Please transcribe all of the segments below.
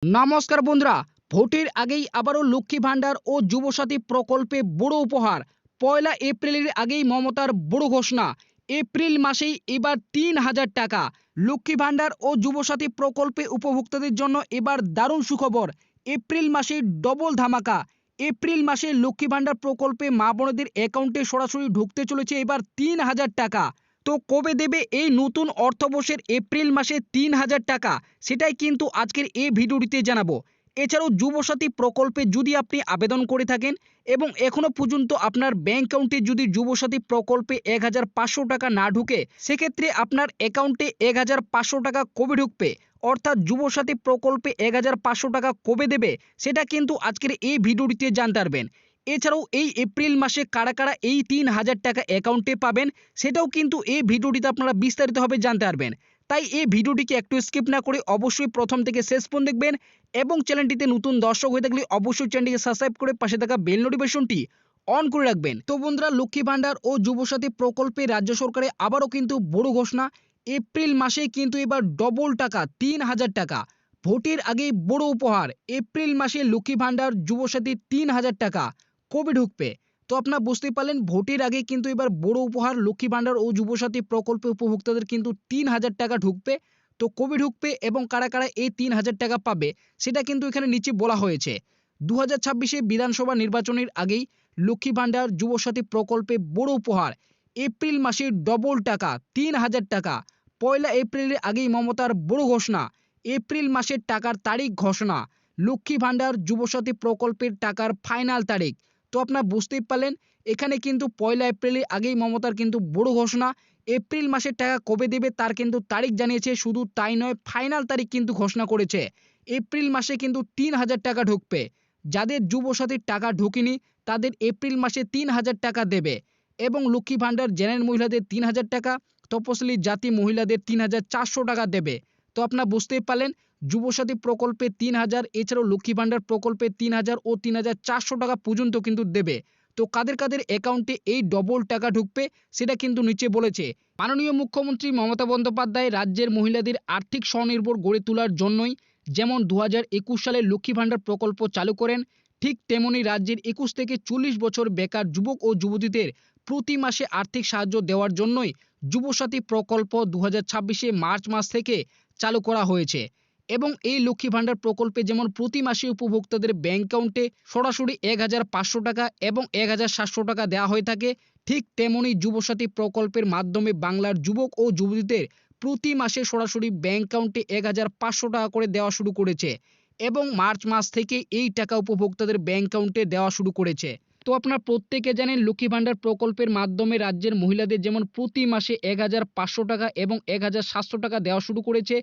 নমস্কার বন্ধুরা, ভোটের আগেই আবারও লক্ষ্মী ভান্ডার ও যুবসাথী প্রকল্পে বড় উপহার। পয়লা এপ্রিলের আগেই মমতার বড় ঘোষণা। এপ্রিল মাসেই এবার ৩,০০০ টাকা। লক্ষ্মী ভান্ডার ও যুবসাথী প্রকল্পে উপভোক্তাদের জন্য এবার দারুণ সুখবর। এপ্রিল মাসে ডবল ধামাকা। এপ্রিল মাসে লক্ষ্মী ভান্ডার প্রকল্পে মা বোনেদের অ্যাকাউন্টে সরাসরি ঢুকতে চলেছে এবার ৩,০০০ টাকা। তো কবে দেবে এই নতুন অর্থবর্ষের এপ্রিল মাসে ৩,০০০ টাকা, সেটাই কিন্তু আজকের এই ভিডিওটিতে জানাবো। এছাড়াও যুবসাথী প্রকল্পে যদি আপনি আবেদন করে থাকেন এবং এখনো পর্যন্ত আপনার ব্যাংক অ্যাকাউন্টে যদি যুবসাথী প্রকল্পে ১,৫০০ টাকা না ঢুকে, সেক্ষেত্রে আপনার অ্যাকাউন্টে ১,৫০০ টাকা কবে ঢুকবে, অর্থাৎ যুবসাথী প্রকল্পে ১,৫০০ টাকা কবে দেবে, সেটা কিন্তু আজকের এই ভিডিওটিতে জানতে পারবেন। এছাড়াও এই এপ্রিল মাসে কারা কারা এই ৩,০০০ টাকা অ্যাকাউন্টে পাবেন, সেটাও কিন্তু এই ভিডিওটিতে আপনারা বিস্তারিতভাবে জানতে পারবেন। তাই এই ভিডিওটিকে একটু স্কিপ না করে অবশ্যই প্রথম থেকে শেষ পর্যন্ত দেখবেন এবং চ্যানেলটিতে নতুন দর্শক হয়ে থাকলে অবশ্যই চ্যানেলটিকে সাবস্ক্রাইব করে পাশে থাকা বেল নোটিফিকেশনটি অন করে রাখবেন। তো বন্ধুরা, লক্ষ্মী ভান্ডার ও যুবসাথী প্রকল্পে রাজ্য সরকারের আবারও কিন্তু বড় ঘোষণা। এপ্রিল মাসে কিন্তু এবার ডবল টাকা, ৩,০০০ টাকা। ভোটের আগেই বড় উপহার। এপ্রিল মাসে লক্ষ্মী ভান্ডার যুবসাথী ৩,০০০ টাকা কবে ঢুকবে? তো আপনারা বুঝতেই পারলেন, ভোটের আগে কিন্তু এবার বড় উপহার। লক্ষ্মী ভান্ডার ও যুবসাথী প্রকল্পে উপভোক্তাদের কিন্তু ৩,০০০ টাকা ঢুকবে। তো কবে ঢুকবে এবং কারা কারা এই ৩,০০০ টাকা পাবে, সেটা কিন্তু এখানে নিচে বলা হয়েছে। ২০২৬ বিধানসভা নির্বাচনের আগেই লক্ষ্মী ভান্ডার যুবসাথী প্রকল্পে বড় উপহার। এপ্রিল মাসে ডবল টাকা, ৩,০০০ টাকা। পয়লা এপ্রিলের আগেই মমতার বড় ঘোষণা। এপ্রিল মাসের টাকার তারিখ ঘোষণা। লক্ষ্মী ভান্ডার যুবসাথী প্রকল্পের টাকার ফাইনাল তারিখ। তো আপনারা বুঝতেই পারলেন, এখানে কিন্তু পয়লা এপ্রিলের আগেই মমতার কিন্তু বড় ঘোষণা। এপ্রিল মাসের টাকা কবে দেবে তার কিন্তু তারিখ জানিয়েছে। শুধু তাই নয়, ফাইনাল তারিখ কিন্তু ঘোষণা করেছে। এপ্রিল মাসে কিন্তু ৩,০০০ টাকা ঢুকবে। যাদের যুবসাথীর টাকা ঢুকেনি তাদের এপ্রিল মাসে ৩,০০০ টাকা দেবে। এবং লক্ষ্মী ভান্ডার জেনারেল মহিলাদের ৩,০০০ টাকা, তপশিলি জাতি মহিলাদের ৩,৪০০ টাকা দেবে। তো আপনারা বুঝতেই পারলেন, যুবসাথী প্রকল্পে ৩,০০০, এছাড়াও লক্ষ্মী ভান্ডার প্রকল্পে ৩,০০০ ও ৩,৪০০ টাকা পর্যন্ত কিন্তু দেবে। তো কাদের কাদের অ্যাকাউন্টে এই ডবল টাকা ঢুকবে, সেটা কিন্তু নিচে বলেছে। মাননীয় মুখ্যমন্ত্রী মমতা বন্দ্যোপাধ্যায় রাজ্যের মহিলাদের আর্থিক স্বনির্ভর গড়ে তোলার জন্যই যেমন ২০২১ সালে লক্ষ্মী ভান্ডার প্রকল্প চালু করেন, ঠিক তেমনি রাজ্যের ২১ থেকে ৪০ বছর বেকার যুবক ও যুবতীদের প্রতি মাসে আর্থিক সাহায্য দেওয়ার জন্যই যুবসাথী প্রকল্প ২০২৬ মার্চ মাস থেকে চালু করা হয়েছে। এবং এই লক্ষ্মী ভান্ডার প্রকল্পে যেমন প্রতি মাসে উপভোক্তাদের ব্যাংক অ্যাকাউন্টে সরাসরি ১,৫০০ টাকা এবং ১,৭০০ টাকা দেওয়া হয়ে থাকে, ঠিক তেমনি যুবসাথী প্রকল্পের মাধ্যমে বাংলার যুবক ও যুবতীদের প্রতি মাসে সরাসরি ব্যাংক অ্যাকাউন্টে ১,৫০০ টাকা করে দেওয়া শুরু করেছে। এবং মার্চ মাস থেকে এই টাকা উপভোক্তাদের ব্যাংক অ্যাকাউন্টে দেওয়া শুরু করেছে। তো আপনারা প্রত্যেকে জানেন, লক্ষ্মী ভান্ডার প্রকল্পের মাধ্যমে রাজ্যের মহিলাদের যেমন প্রতি মাসে ১,৫০০ টাকা এবং ১,৭০০ টাকা দেওয়া শুরু করেছে,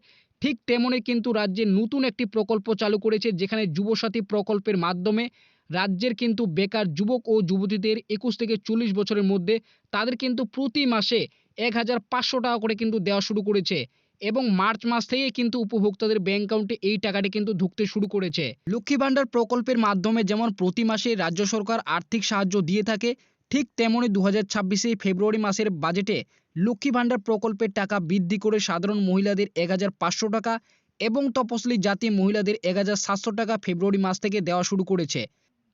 ঠিক তেমনি কিন্তু রাজ্যে নতুন একটি প্রকল্প চালু করেছে, যেখানে যুবসাথী প্রকল্পের মাধ্যমে রাজ্যের কিন্তু বেকার যুবক ও যুবতীদের ২১ থেকে ৪০ বছরের মধ্যে তাদের কিন্তু প্রতি মাসে ১,৫০০ টাকা করে কিন্তু দেওয়া শুরু করেছে। এবং মার্চ মাস থেকে কিন্তু উপভোক্তাদের ব্যাংক অ্যাকাউন্টে এই টাকাটি কিন্তু ঢুকতে শুরু করেছে। লক্ষ্মী ভান্ডার প্রকল্পের মাধ্যমে যেমন প্রতি মাসে রাজ্য সরকার আর্থিক সাহায্য দিয়ে থাকে, ঠিক তেমনি ২০২৬ ফেব্রুয়ারি মাসের বাজেটে লক্ষ্মী ভান্ডার প্রকল্পের টাকা বৃদ্ধি করে সাধারণ মহিলাদের ১,৫০০ টাকা এবং তপশিলি জাতি মহিলাদের ১,৭০০ টাকা ফেব্রুয়ারি মাস থেকে দেওয়া শুরু করেছে।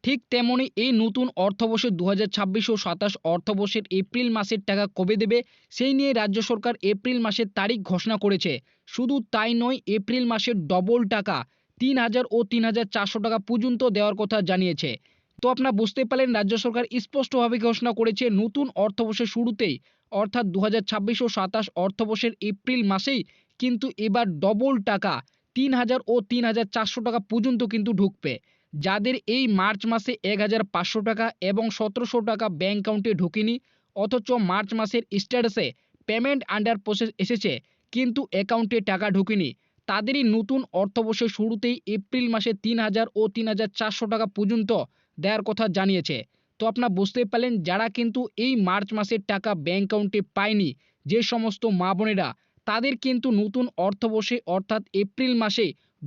ঠিক তেমনি এই নতুন অর্থবর্ষের ২০২৬ ও ২৭ অর্থবর্ষের এপ্রিল মাসের টাকা কবে দেবে, সেই নিয়ে রাজ্য সরকার এপ্রিল মাসের তারিখ ঘোষণা করেছে। শুধু তাই নয়, এপ্রিল মাসের ডবল টাকা ৩,০০০ ও ৩,৪০০ টাকা পর্যন্ত দেওয়ার কথা জানিয়েছে। তো আপনারা বুঝতে পারলেন, রাজ্য সরকার স্পষ্টভাবে ঘোষণা করেছে নতুন অর্থবর্ষের শুরুতেই, অর্থাৎ ২০২৬ ও ২৭ অর্থবর্ষের এপ্রিল মাসেই কিন্তু এবার ডবল টাকা ৩,০০০ ও ৩,৪০০ টাকা পর্যন্ত কিন্তু ঢুকবে। যাদের এই মার্চ মাসে ১,৫০০ টাকা এবং ১৭০০ টাকা ব্যাংক অ্যাকাউন্টে ঢোকেনি, অথচ মার্চ মাসের স্ট্যাটাসে পেমেন্ট আন্ডার প্রসেস এসেছে কিন্তু অ্যাকাউন্টে টাকা ঢোকেনি, তাদেরই নতুন অর্থবর্ষের শুরুতেই এপ্রিল মাসে ৩,০০০ ও ৩,৪০০ টাকা পর্যন্ত দেওয়ার কথা জানিয়েছে। তো আপনারা বুঝতেই পারলেন, যারা কিন্তু এই মার্চ মাসের টাকা ব্যাংক অ্যাকাউন্টে পায়নি, যে সমস্ত মা বোনেরা, তাদের কিন্তু নতুন অর্থবর্ষে অর্থাৎ এপ্রিল মাসে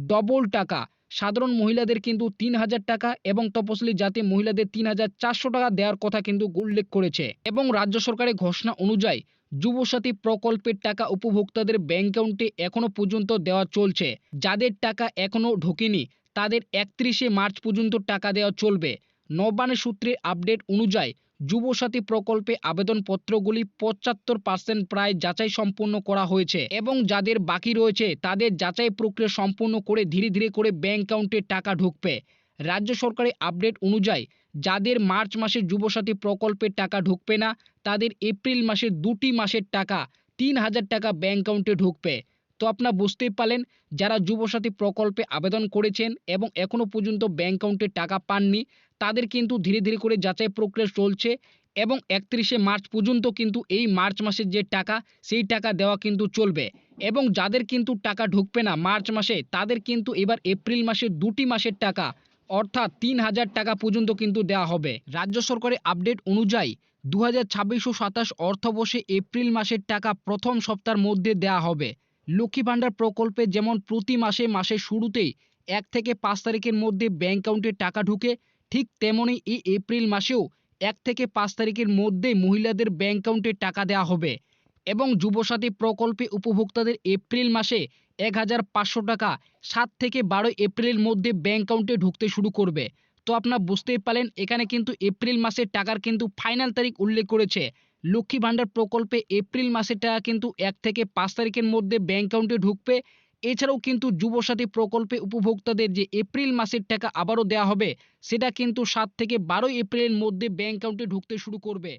ডবল টাকা সাধারণ মহিলাদের কিন্তু ৩,০০০ টাকা এবং তপশিলি জাতি মহিলাদের ৩,৪০০ টাকা দেওয়ার কথা কিন্তু উল্লেখ করেছে। এবং রাজ্য সরকারের ঘোষণা অনুযায়ী যুবসাথী প্রকল্পের টাকা উপভোক্তাদের ব্যাংক অ্যাকাউন্টে এখনো পর্যন্ত দেওয়া চলছে। যাদের টাকা এখনো ঢোকেনি তাদের 31শে মার্চ পর্যন্ত টাকা দেওয়া চলবে। নবান্ন সূত্রের আপডেট অনুযায়ী যুবসাথী প্রকল্পে আবেদনপত্রগুলি 75% প্রায় যাচাই সম্পূর্ণ করা হয়েছে এবং যাদের বাকি রয়েছে তাদের যাচাই প্রক্রিয়া সম্পূর্ণ করে ধীরে ধীরে করে ব্যাংক অ্যাকাউন্টে টাকা ঢুকবে। রাজ্য সরকারের আপডেট অনুযায়ী যাদের মার্চ মাসে যুবসাথী প্রকল্পের টাকা ঢুকবে না তাদের এপ্রিল মাসের 2টি মাসের টাকা 3000 টাকা ব্যাংক অ্যাকাউন্টে ঢুকবে। তো আপনারা বুঝতেই পারলেন, যারা যুবসাথী প্রকল্পে আবেদন করেছেন এবং এখনও পর্যন্ত ব্যাংক অ্যাকাউন্টে টাকা পাননি তাদের কিন্তু ধীরে ধীরে করে যাচাই প্রক্রিয়া চলছে এবং 31শে মার্চ পর্যন্ত কিন্তু এই মার্চ মাসের যে টাকা সেই টাকা দেওয়া কিন্তু চলবে। এবং যাদের কিন্তু টাকা ঢুকবে না মার্চ মাসে তাদের কিন্তু এবার এপ্রিল মাসের 2টি মাসের টাকা অর্থাৎ 3000 টাকা পর্যন্ত কিন্তু দেওয়া হবে। রাজ্য সরকারের আপডেট অনুযায়ী 2026-27 অর্থবর্ষে এপ্রিল মাসের টাকা প্রথম সপ্তাহের মধ্যে দেওয়া হবে। লক্ষ্মী ভাণ্ডার প্রকল্পে যেমন প্রতি মাসের শুরুতেই 1 থেকে 5 তারিখের মধ্যে ব্যাংক অ্যাকাউন্টে টাকা ঢুকে, ঠিক তেমনই এই এপ্রিল মাসেও 1 থেকে 5 তারিখের মধ্যে মহিলাদের ব্যাংক অ্যাকাউন্টে টাকা দেওয়া হবে এবং যুবসাথী প্রকল্পে উপভোক্তাদের এপ্রিল মাসে 1500 টাকা 7 থেকে 12 এপ্রিলের মধ্যে ব্যাংক অ্যাকাউন্টে ঢুকতে শুরু করবে। তো আপনারা বুঝতেই পারলেন, এখানে কিন্তু এপ্রিল মাসের টাকার কিন্তু ফাইনাল তারিখ উল্লেখ করেছে। লক্ষ্মী ভাণ্ডার প্রকল্পে এপ্রিল মাসের টাকা কিন্তু 1 থেকে 5 তারিখের মধ্যে ব্যাংক অ্যাকাউন্টে ঢুকবে। এছাড়াও কিন্তু যুবসাথী প্রকল্পে উপভোক্তাদের যে এপ্রিল মাসের টাকা আবারও দেওয়া হবে সেটা কিন্তু 7 থেকে 12 এপ্রিলের মধ্যে ব্যাংক অ্যাকাউন্টে ঢুকতে শুরু করবে।